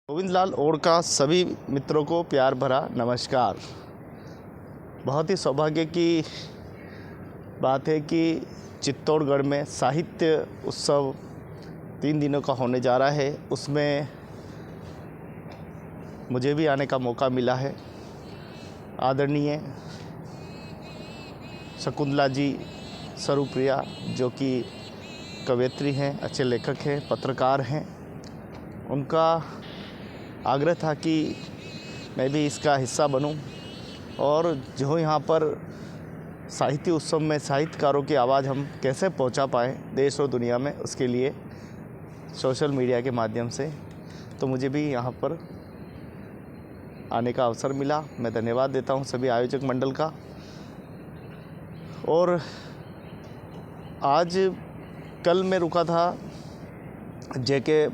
गोविंद लाल odd का सभी मित्रों को प्यार भरा नमस्कार। बहुत ही सौभाग्य की बात है कि चित्तौड़गढ़ में साहित्य उत्सव 3 दिनों का होने जा रहा है। उसमें मुझे भी आने का मौका मिला है। आदरणीय शकुंतला जी स्वरूप्रिया, जो कि कवयित्री हैं, अच्छे लेखक हैं, पत्रकार हैं, उनका आग्रह था कि मैं भी इसका हिस्सा बनूं और जो यहाँ पर साहित्य उत्सव में साहित्यकारों की आवाज़ हम कैसे पहुँचा पाएँ देश और दुनिया में, उसके लिए सोशल मीडिया के माध्यम से तो मुझे भी यहाँ पर आने का अवसर मिला। मैं धन्यवाद देता हूँ सभी आयोजक मंडल का। और आज कल मैं रुका था जेके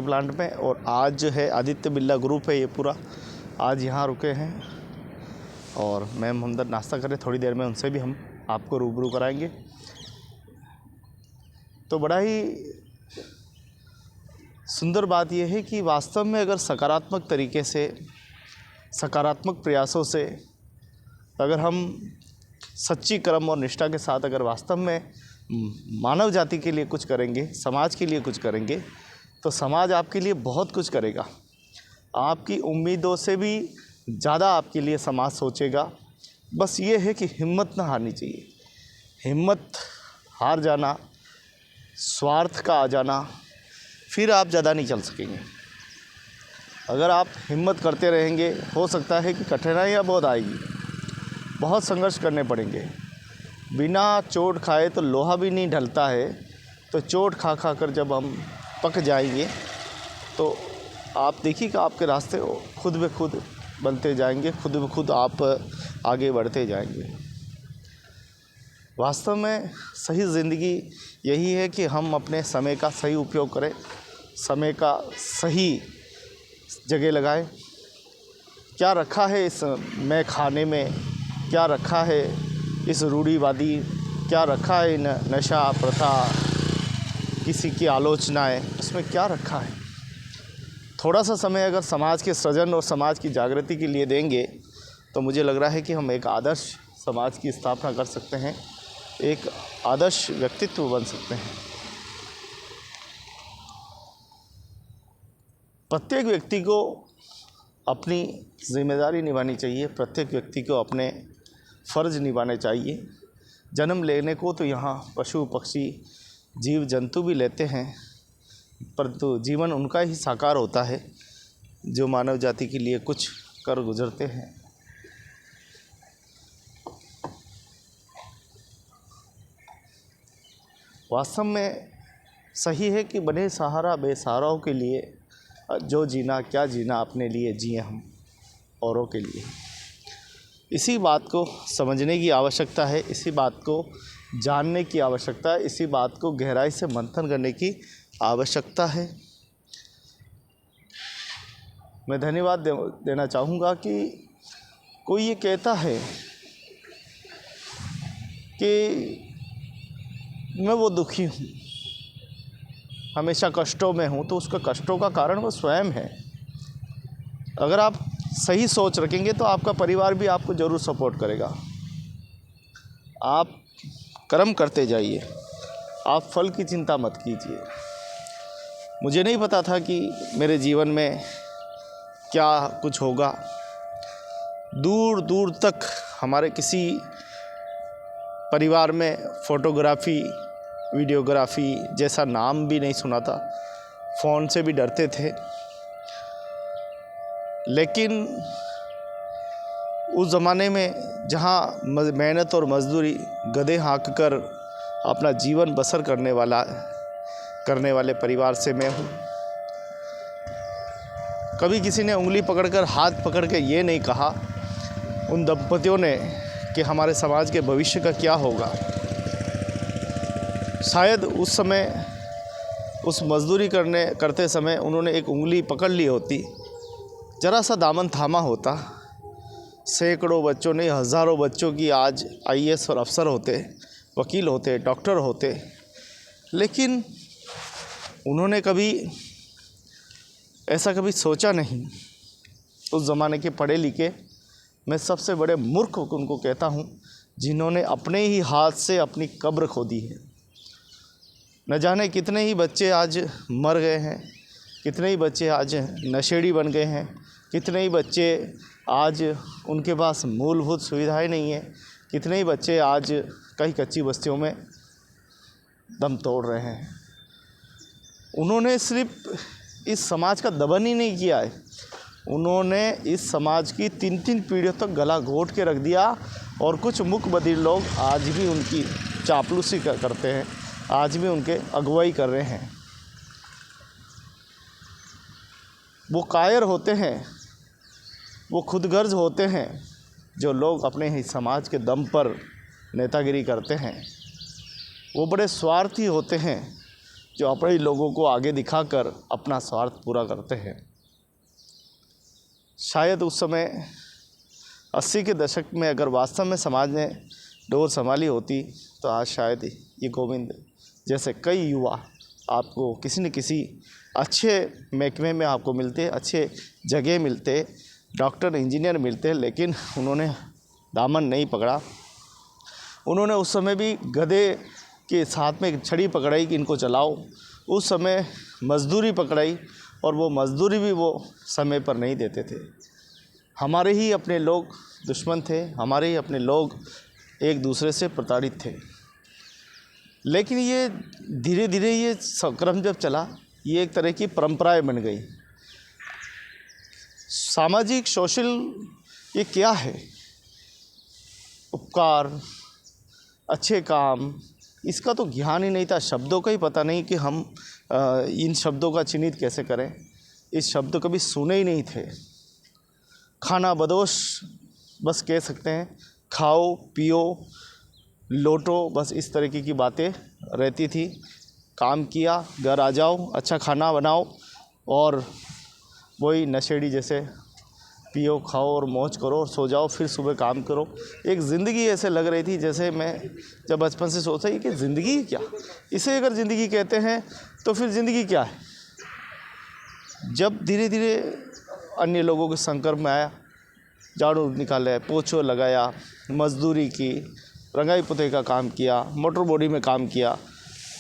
प्लांट में, और आज जो है आदित्य बिरला ग्रुप है, ये पूरा आज यहाँ रुके हैं और मैम हम नाश्ता करें। थोड़ी देर में उनसे भी हम आपको रूबरू कराएंगे। तो बड़ा ही सुंदर बात यह है कि वास्तव में अगर सकारात्मक तरीके से, सकारात्मक प्रयासों से अगर हम सच्ची कर्म और निष्ठा के साथ अगर वास्तव में मानव जाति के लिए कुछ करेंगे, समाज के लिए कुछ करेंगे, तो समाज आपके लिए बहुत कुछ करेगा। आपकी उम्मीदों से भी ज़्यादा आपके लिए समाज सोचेगा। बस ये है कि हिम्मत ना हारनी चाहिए। हिम्मत हार जाना, स्वार्थ का आ जाना, फिर आप ज़्यादा नहीं चल सकेंगे। अगर आप हिम्मत करते रहेंगे, हो सकता है कि कठिनाइयाँ बहुत आएगी, बहुत संघर्ष करने पड़ेंगे। बिना चोट खाए तो लोहा भी नहीं ढलता है। तो चोट खा खा कर जब हम पक जाएंगे तो आप देखिएगा आपके रास्ते खुद ब खुद बनते जाएंगे, खुद ब खुद आप आगे बढ़ते जाएंगे। वास्तव में सही ज़िंदगी यही है कि हम अपने समय का सही उपयोग करें, समय का सही जगह लगाएं। क्या रखा है इस मैं खाने में, क्या रखा है इस रूढ़िवादी, क्या रखा है इन नशा प्रथा, किसी की आलोचनाएं, उसमें क्या रखा है। थोड़ा सा समय अगर समाज के सृजन और समाज की जागृति के लिए देंगे तो मुझे लग रहा है कि हम एक आदर्श समाज की स्थापना कर सकते हैं, एक आदर्श व्यक्तित्व बन सकते हैं। प्रत्येक व्यक्ति को अपनी जिम्मेदारी निभानी चाहिए, प्रत्येक व्यक्ति को अपने फ़र्ज़ निभाने चाहिए। जन्म लेने को तो यहाँ पशु पक्षी जीव जंतु भी लेते हैं, परंतु जीवन उनका ही साकार होता है जो मानव जाति के लिए कुछ कर गुजरते हैं। वास्तव में सही है कि बने सहारा बेसहाराओं के लिए जो जीना क्या जीना, अपने लिए जिए हम औरों के लिए। इसी बात को समझने की आवश्यकता है, इसी बात को जानने की आवश्यकता है, इसी बात को गहराई से मंथन करने की आवश्यकता है। मैं धन्यवाद देना चाहूँगा कि कोई ये कहता है कि मैं वो दुखी हूँ, हमेशा कष्टों में हूँ, तो उसका कष्टों का कारण वो स्वयं है। अगर आप सही सोच रखेंगे तो आपका परिवार भी आपको ज़रूर सपोर्ट करेगा। आप कर्म करते जाइए, आप फल की चिंता मत कीजिए। मुझे नहीं पता था कि मेरे जीवन में क्या कुछ होगा। दूर दूर तक हमारे किसी परिवार में फ़ोटोग्राफ़ी, वीडियोग्राफ़ी जैसा नाम भी नहीं सुना था, फ़ोन से भी डरते थे। लेकिन उस ज़माने में जहाँ मेहनत और मजदूरी, गधे हाँक कर अपना जीवन बसर करने वाले परिवार से मैं हूँ। कभी किसी ने उंगली पकड़कर, हाथ पकड़ के ये नहीं कहा उन दंपतियों ने कि हमारे समाज के भविष्य का क्या होगा। शायद उस समय, उस मजदूरी करते समय उन्होंने एक उंगली पकड़ ली होती, ज़रा सा दामन थामा होता, सैकड़ों बच्चों ने, हज़ारों बच्चों की आज आईएएस और अफसर होते, वकील होते, डॉक्टर होते। लेकिन उन्होंने कभी ऐसा कभी सोचा नहीं। उस ज़माने के पढ़े लिखे मैं सबसे बड़े मूर्ख उनको कहता हूँ जिन्होंने अपने ही हाथ से अपनी कब्र खोदी है। न जाने कितने ही बच्चे आज मर गए हैं, कितने ही बच्चे आज नशेड़ी बन गए हैं, कितने ही बच्चे आज उनके पास मूलभूत सुविधाएं नहीं है, कितने ही बच्चे आज कई कच्ची बस्तियों में दम तोड़ रहे हैं। उन्होंने सिर्फ इस समाज का दमन ही नहीं किया है, उन्होंने इस समाज की 3-3 पीढ़ियों तक गला घोट के रख दिया। और कुछ मुख बधिर लोग आज भी उनकी चापलूसी करते हैं, आज भी उनके अगुवाई कर रहे हैं। वो कायर होते हैं, वो खुदगर्ज होते हैं जो लोग अपने ही समाज के दम पर नेतागिरी करते हैं। वो बड़े स्वार्थी होते हैं जो अपने ही लोगों को आगे दिखाकर अपना स्वार्थ पूरा करते हैं। शायद उस समय 80 के दशक में अगर वास्तव में समाज ने डोर संभाली होती तो आज शायद ये गोविंद जैसे कई युवा आपको किसी न किसी अच्छे महकमे में आपको मिलते, अच्छे जगह मिलते, डॉक्टर इंजीनियर मिलते, लेकिन उन्होंने दामन नहीं पकड़ा। उन्होंने उस समय भी गधे के साथ में छड़ी पकड़ाई कि इनको चलाओ। उस समय मजदूरी पकड़ाई और वो मजदूरी भी वो समय पर नहीं देते थे। हमारे ही अपने लोग दुश्मन थे, हमारे ही अपने लोग एक दूसरे से प्रताड़ित थे। लेकिन ये धीरे धीरे ये क्रम जब चला, ये एक तरह की परंपराएं बन गई। सामाजिक सोशल ये क्या है? उपकार, अच्छे काम, इसका तो ज्ञान ही नहीं था। शब्दों का ही पता नहीं कि हम इन शब्दों का चिन्हित कैसे करें। इस शब्द कभी सुने ही नहीं थे। खाना बदोश बस कह सकते हैं, खाओ पियो लोटो, बस इस तरीके की बातें रहती थी। काम किया, घर आ जाओ, अच्छा खाना बनाओ और वही नशेड़ी जैसे पियो खाओ और मौज करो और सो जाओ, फिर सुबह काम करो। एक ज़िंदगी ऐसे लग रही थी जैसे मैं जब बचपन से सोचता ही कि ज़िंदगी क्या, इसे अगर ज़िंदगी कहते हैं तो फिर ज़िंदगी क्या है। जब धीरे धीरे अन्य लोगों के संपर्क में आया, झाड़ू निकाला, पोछो लगाया, मजदूरी की, रंगाई पुताई का काम किया, मोटर बॉडी में काम किया,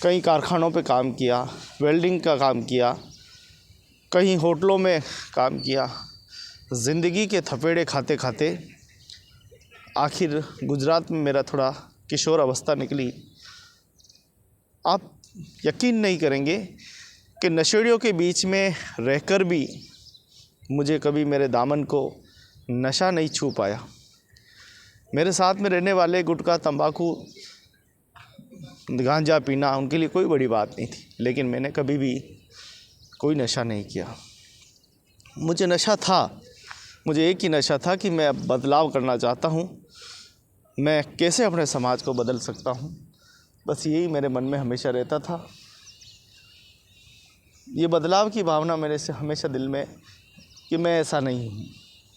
कई कारखानों पे काम किया, वेल्डिंग का काम किया, कहीं होटलों में काम किया। ज़िंदगी के थपेड़े खाते खाते आखिर गुजरात में मेरा थोड़ा किशोर अवस्था निकली। आप यकीन नहीं करेंगे कि नशेड़ियों के बीच में रहकर भी मुझे कभी मेरे दामन को नशा नहीं छू पाया। मेरे साथ में रहने वाले गुटखा, तंबाकू, गांजा पीना उनके लिए कोई बड़ी बात नहीं थी, लेकिन मैंने कभी भी कोई नशा नहीं किया। मुझे नशा था, मुझे एक ही नशा था कि मैं अब बदलाव करना चाहता हूँ, मैं कैसे अपने समाज को बदल सकता हूँ। बस यही मेरे मन में हमेशा रहता था। ये बदलाव की भावना मेरे से हमेशा दिल में कि मैं ऐसा नहीं हूँ,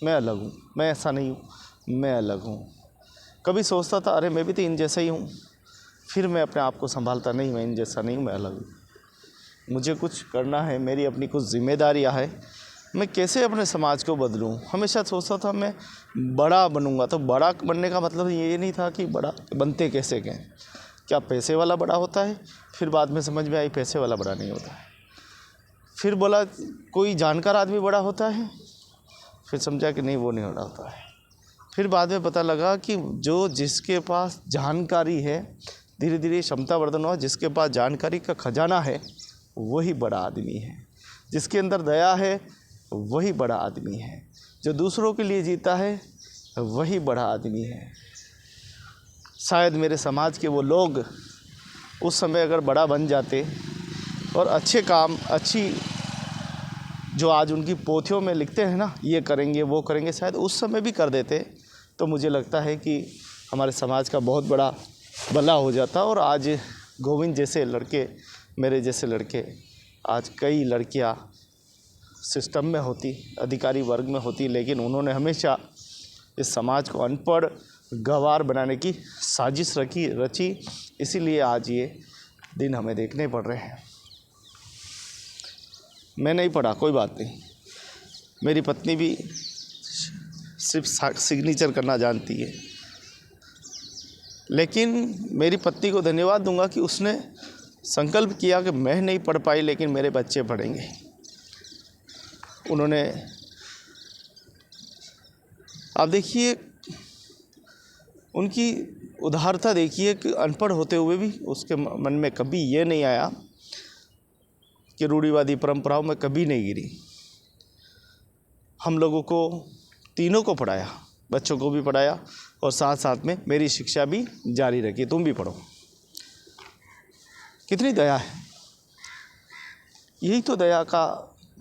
मैं अलग हूँ, मैं ऐसा नहीं हूँ, मैं अलग हूँ। कभी सोचता था अरे मैं भी तो इन जैसा ही हूँ, फिर मैं अपने आप को संभालता, नहीं मैं इन जैसा नहीं हूँ, मैं अलग हूँ। मुझे कुछ करना है, मेरी अपनी कुछ जिम्मेदारियाँ है, मैं कैसे अपने समाज को बदलूं। हमेशा सोचता था मैं बड़ा बनूंगा। तो बड़ा बनने का मतलब ये नहीं था कि बड़ा बनते कैसे गए, क्या पैसे वाला बड़ा होता है। फिर बाद में समझ में आई पैसे वाला बड़ा नहीं होता है। फिर बोला कोई जानकार आदमी बड़ा होता है, फिर समझा कि नहीं वो नहीं बड़ा होता है। फिर बाद में पता लगा कि जो जिसके पास जानकारी है, धीरे धीरे क्षमता वर्धन हुआ, जिसके पास जानकारी का खजाना है वही बड़ा आदमी है। जिसके अंदर दया है वही बड़ा आदमी है। जो दूसरों के लिए जीता है वही बड़ा आदमी है। शायद मेरे समाज के वो लोग उस समय अगर बड़ा बन जाते और अच्छे काम, अच्छी जो आज उनकी पोथियों में लिखते हैं ना, ये करेंगे वो करेंगे, शायद उस समय भी कर देते तो मुझे लगता है कि हमारे समाज का बहुत बड़ा भला हो जाता। और आज गोविंद जैसे लड़के, मेरे जैसे लड़के, आज कई लड़कियां सिस्टम में होती, अधिकारी वर्ग में होती, लेकिन उन्होंने हमेशा इस समाज को अनपढ़, गंवार बनाने की साजिश रची। इसीलिए आज ये दिन हमें देखने पड़ रहे हैं। मैं नहीं पढ़ा, कोई बात नहीं, मेरी पत्नी भी सिर्फ सिग्नेचर करना जानती है, लेकिन मेरी पत्नी को धन्यवाद दूंगा कि उसने संकल्प किया कि मैं नहीं पढ़ पाई लेकिन मेरे बच्चे पढ़ेंगे। उन्होंने, आप देखिए उनकी उदारता देखिए कि अनपढ़ होते हुए भी उसके मन में कभी ये नहीं आया कि रूढ़िवादी परंपराओं में कभी नहीं गिरी। हम लोगों को तीनों को पढ़ाया, बच्चों को भी पढ़ाया और साथ साथ में मेरी शिक्षा भी जारी रखी, तुम भी पढ़ो। कितनी दया है। यही तो दया का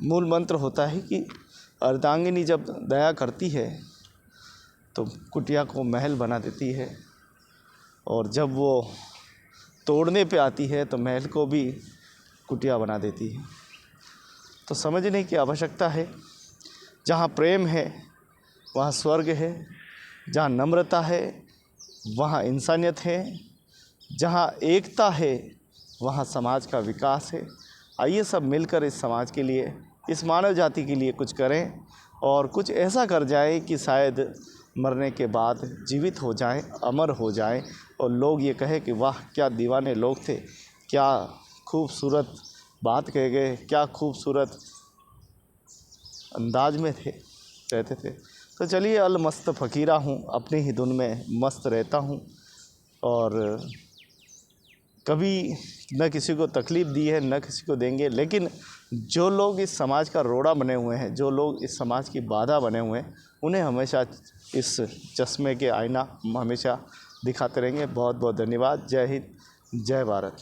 मूल मंत्र होता है कि अर्धांगिनी जब दया करती है तो कुटिया को महल बना देती है, और जब वो तोड़ने पे आती है तो महल को भी कुटिया बना देती है। तो समझने की आवश्यकता है, जहाँ प्रेम है वहाँ स्वर्ग है, जहाँ नम्रता है वहाँ इंसानियत है, जहाँ एकता है वहाँ समाज का विकास है। आइए सब मिलकर इस समाज के लिए, इस मानव जाति के लिए कुछ करें और कुछ ऐसा कर जाए कि शायद मरने के बाद जीवित हो जाएं, अमर हो जाएं और लोग ये कहे कि वाह क्या दीवाने लोग थे, क्या खूबसूरत बात कह गए, क्या खूबसूरत अंदाज में थे, कहते थे। तो चलिए, अल मस्त फ़कीरा हूँ, अपनी ही धुन में मस्त रहता हूँ और कभी न किसी को तकलीफ़ दी है न किसी को देंगे। लेकिन जो लोग इस समाज का रोड़ा बने हुए हैं, जो लोग इस समाज की बाधा बने हुए हैं, उन्हें हमेशा इस चश्मे के आईना हम हमेशा दिखाते रहेंगे। बहुत बहुत धन्यवाद। जय हिंद, जय भारत।